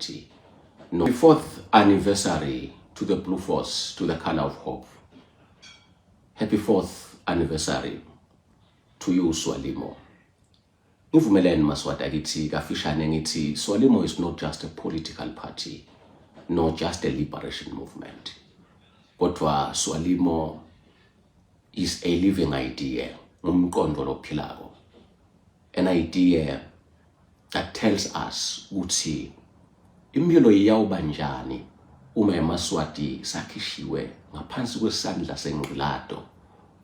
party. No. The 4th anniversary to the Blue Force, to the Color of Hope. Happy 4th anniversary to you, Swalimo. Ngivumelene maswati akithi kafishane ngithi Swalimo is not just a political party, nor just a liberation movement. Kodwa Swalimo is a living idea, umqondo lophilako. An idea that tells us ukuthi impilo iyawuba njani uma eMaswati sakhishiwe ngaphansi kwesandla sengqilato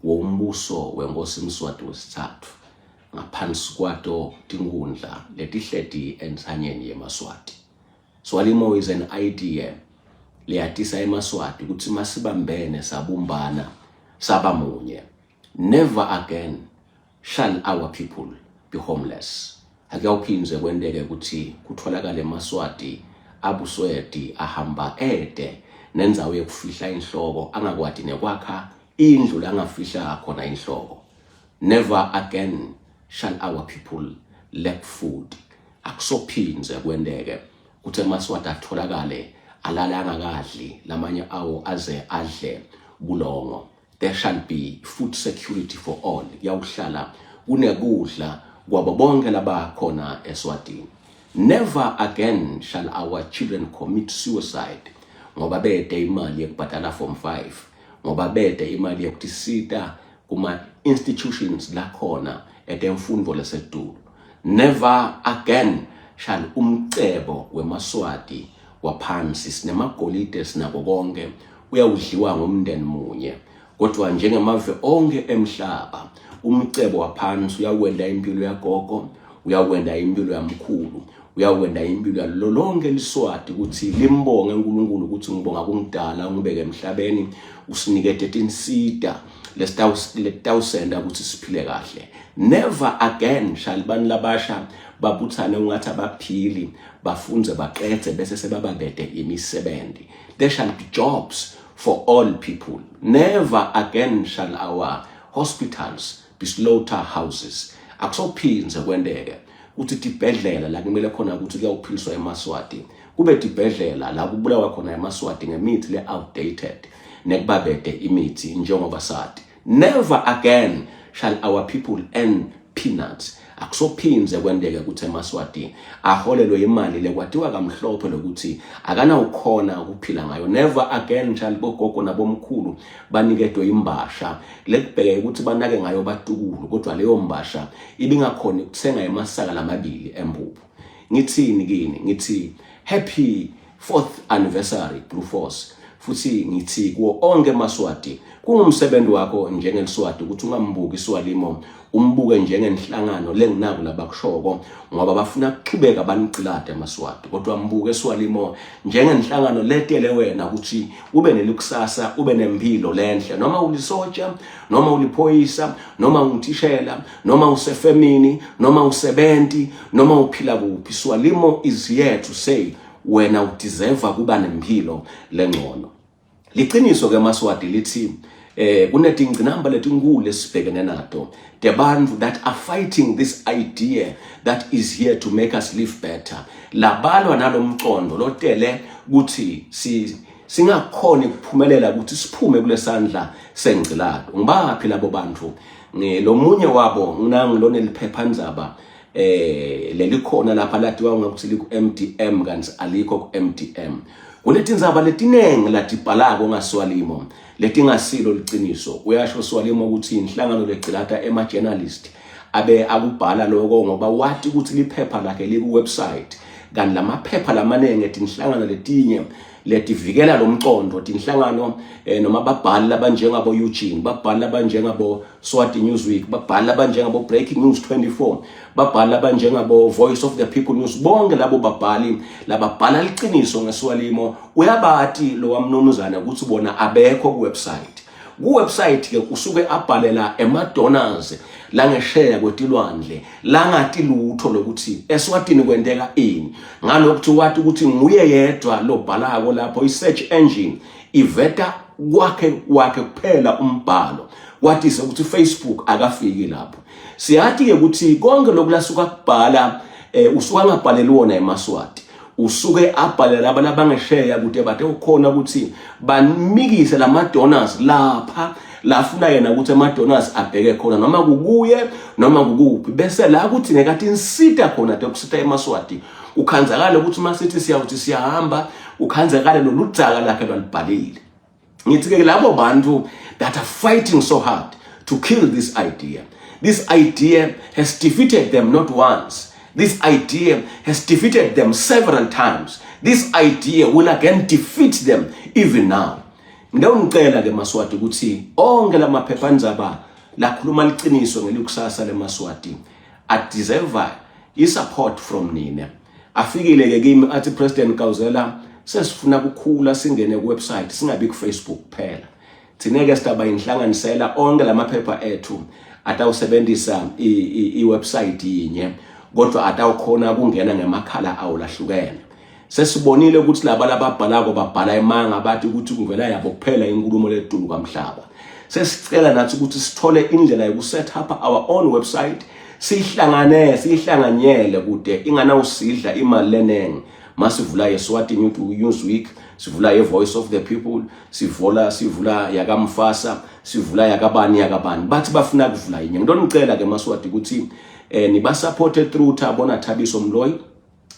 wombuso wenkosi Mswati wesithathu ngaphansi kwato tinkundla letihleti entsanyeni yeMaswati. Swalimo is an idea leyatisa eMaswati ukuthi masibambene sabumbana sabamunye. Never again shall our people be homeless. Akuyawuphinze kwendeke ukuthi kutholakala eMaswati abusweti ahamba ede nenzawo yokufihla inhloko angakwadi nekwakha indlu la ngafihla khona inhloko. Never again shall our people lack food. Akusophinze kwendeke ukuthi eMaswati atholakale alala angakadli lamanye awo aze adle bulongo. There shall be food security for all. Yawuhlala kunekudla kwabo bonke laba khona eSwatini. Never again shall our children commit suicide ngoba bede imali yokubhadala form 5, ngoba bede imali yokutisita kuma institutions la khona etemfundo lesedulu. Never again shall umcebo weMaswati waphansi sinemagolide sinako konke uyawudliwa ngomndeni munye. Kodwa njengemave onke emhlaba umcebo waphansi uyawenda impilo yagogo, uyawenda impilo yamkhulu, uyawenda impilo yalolonke liSwati ukuthi limbonge uNkulunkulu ukuthi ngibonga kungidala ngibeke emhlabeni usinikete tinsita lesitawusenda ukuthi siphile kahle. Never again shall bani labasha babuthane ungathi abaphili bafunze baqede bese sebababede imisebenzi. There shall be jobs for all people. Never again shall our hospitals be slaughterhouses. Akusophinze kwendeke ukuthi tibhedlela la kumele khona ukuthi kuyawuphiliswa eMaswati kube tibhedlela la kubulawa khona eMaswati ngemithi le outdated nekubabede imithi njengoba sathi. Never again shall our people earn peanuts. Akusophinze kwendeke ukuthi eMaswati aholelwe imali lekwatiwa kamhlophe lokuthi akana ukhona ukuphila ngayo. Never again shall bogogo nabomkhulu banikedwe imbasha lekubheke ukuthi banake ngayo batukulu kodwa leyo mbasha ibingakhona ukuthenga emasaka lamabili empuphu. Ngithini kini? Ngithi happy 4th anniversary Blue Force. Futhi ngithi kuwo onke eMaswati kungumsebenzi wakho njengeliswati ukuthi ungambuki Swalimo umbuke njengenhlangano lenginako labakushoko ngoba bafuna ukuqhubeka banicilade eMaswati. Kodwa mbuke Swalimo njengenhlangano letele wena ukuthi ube nelikusasa ube nempilo lenhle noma ulisotsha noma uliphoyisa noma ungithishela noma usefemini noma usebenti noma uphila kuphi. Swalimo is here to say wena udeserve kuba nempilo lengcono. Liqiniso ke Maswati lithi kunetingcinamba letinkulu esibhekene nato. The bantu that are fighting this idea that is here to make us live better. Labalwa nalomcondo lotele ukuthi singakhona ukuphumelela ukuthi siphume kulesandla sengcilato. Ngibaphi labo bantu? Lomunye wabo ngilone liphephandzaba lelikhona lapha latiwa ngakuthi liku MDM kanti alikho ku MDM. Kuletindzaba letinengi latibhalako ngaSwalimo letingasilo liqiniso. Uyasho Swalimo ukuthi inhlangano legcilata ema-journalist abe akubhala lokho ngoba wathi ukuthi liphepha lakhe liku website kanti lamaphepha lamanenge etinhlangano letinye letivikela lomcondo tinhlangano noma babhali labanjengabo Eugene, babhali labanjengabo Swati Newsweek, babhali labanjengabo Breaking News 24, babhali labanjengabo Voice of the People News. Bonke labo babhali lababhala liqiniso ngeSwalimo uyabathi lo wamnumuzana ukuthi bona abekho ku website. Ku website ke usuke abhalela emadonors la ngeshare kwetilwandle la ngathi lutho lokuthi eSwatini kwendeka ini ngalokho wathi ukuthi nguye yedwa lo bhalako lapho i-search engine iveta kwakhe kuphela umbhalo wathi ukuthi Facebook akafiki lapho. Siyathi ke ukuthi konke lokulasuka kubhala usuka ngabhaleli wona eMaswati usuke abhale laba labangesheya kude bathe ukhona ukuthi banimikise lama donors lapha lafuna yena ukuthi ama donors abheke khona noma kukuye noma kukuphi bese la ukuthi ngekathi insita khona tekusita eMaswati ukhanzakala ukuthi masithi siyawuthi siyahamba ukhanzakala loludzaka lakhe lwalibhalile. Ngithi ke labo bantu that are fighting so hard to kill this idea. This idea has defeated them not once. This idea has defeated them several times. This idea will again defeat them even now. Ngicela ke Maswati ukuthi onke lamaphephandaba lakhuluma liqiniso ngelikusasa leMaswati adeserve i-support from nina. Afikile ke kimi athi President Kawuzela sesifuna ukukhula singene ku website singabi ku Facebook kuphela. Thina ke sitaba inhlanganisela onke lamaphepha ethu atawusebenzisa i-website yinye kodwa atawukhona ukungena ngemakhala awu lahlukene. Sesibonile ukuthi laba lababhalako babhala emanga bathi ukuthi kuvela yabo kuphela inkulumo ledulu kamhlaba. Sesicela nathi ukuthi sithole indlela yokuset up our own website sihlanganyele kude inganawusidla imali lenenge. Masivula yeSwati Newsweek, sivula ye-Voice of the People, sivula yakamfasa, sivula yakabani bathi bafuna kuvula yinye. Ngicela ke Maswati ukuthi niba supported through Thabona Thabiso Mloyi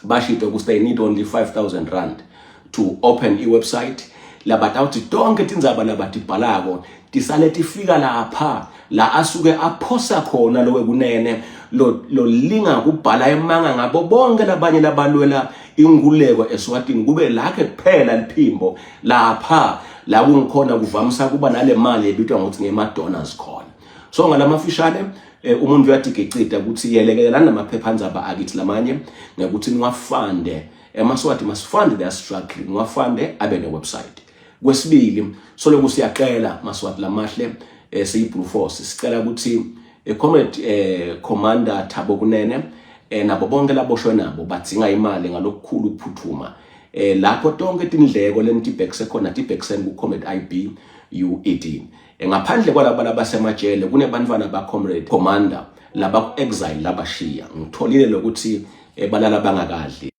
bashito ukuthi they need only 5,000 rand to open i-website labatawuthi tonke tindzaba labatibhalako tisale tifika lapha la asuke aphosa khona lowe kunene lo linga kubhala emanga ngabo bonke labanye labalwela inguleko eSwatini kube lakhe kuphela liphimbo lapha la kungikhona kuvamisa kuba nale mali ebitwa ngokuthi ngema-donors khona. So ngalamafishane umuntu uyadigecida ukuthi yelekelana namaphephandaba akithi lamanye ngokuthi niwafande eMaswati masifande their struggling niwafande abe ne-website. Kwesibili soloku siyaqela Maswati lamahle siyi-Blue Force sicela ukuthi Comrade Commander Thabo Kunene nabo bonke laboshwe nabo badzinga imali ngalokukhulu ukuphuthuma lapho tonke tindleko lenitibhekise khona tibhekise ku-Comrade IB UED. Ngaphandle kwalaba labasemajele kunebantwana ba-Comrade Commander laba ku-exile labashiya ngitholile lokuthi balala bangakadli.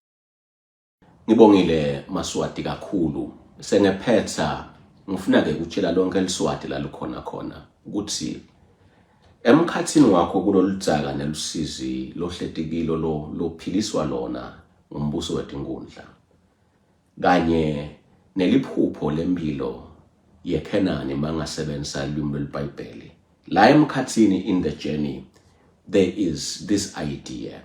Ngibongile Maswati kakhulu sengephetha ngifuna ke ukutshela lonke eliswati lalukhona khona ukuthi emkhathini wakho kuloludzaka nelusizi lohletikilo lophiliswa lona ngumbuso weTinkundla kanye neliphupho lempilo yeKenani mangasebenzisa ilimi lweBhayibheli la emkhathini in the journey there is this idea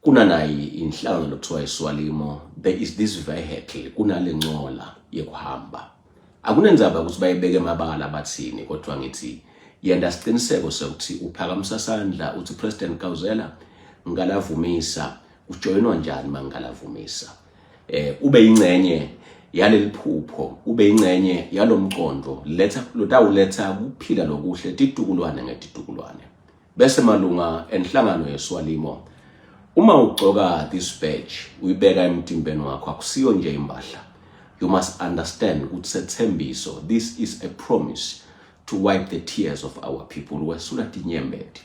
kunanayi inhlangano lokuthiwa iSwalimo there is this vehicle kunalencola yekuhamba akunenzaba ukuthi bayibeke emabala bathini kodwa ngithi yenda siqiniseko sokuthi uphakamisa sandla uthi President Kawuzela ngalavumisa ujoyinwa njani mangalavumisa ube ingcenye yaleliphupho ube ingcenye yalomqondo letha lotawuletha ukuphila lokuhle titukulwane ngetidukulwane bese malunga enhlangano yeSwalimo uma ugcoka this badge uyibeka emtimbeni wakho akusiyo nje impahla. You must understand ukuthi sethembiso this is a promise to wipe the tears of our people wesula tinyembeti.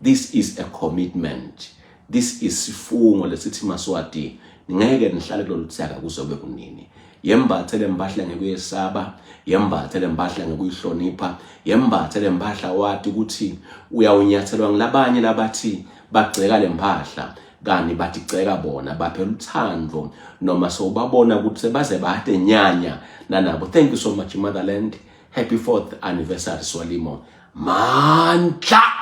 This is a commitment. This is sifungo lesithi Maswati ngeke nihlale kuloludzaka kuzobe kunini. Yembathe lempahla ngekuyesaba, yembathe lempahla ngekuyihlonipha, yembathe lempahla wathi ukuthi uyawunyathelwa ngilabanye labathi bagceka lempahla kani batigceka bona baphela uthando noma sobabona ukuthi sebaze bade nyanya nanabo. Thank you so much Motherland. Happy 4th anniversary Swalimo. Mandla.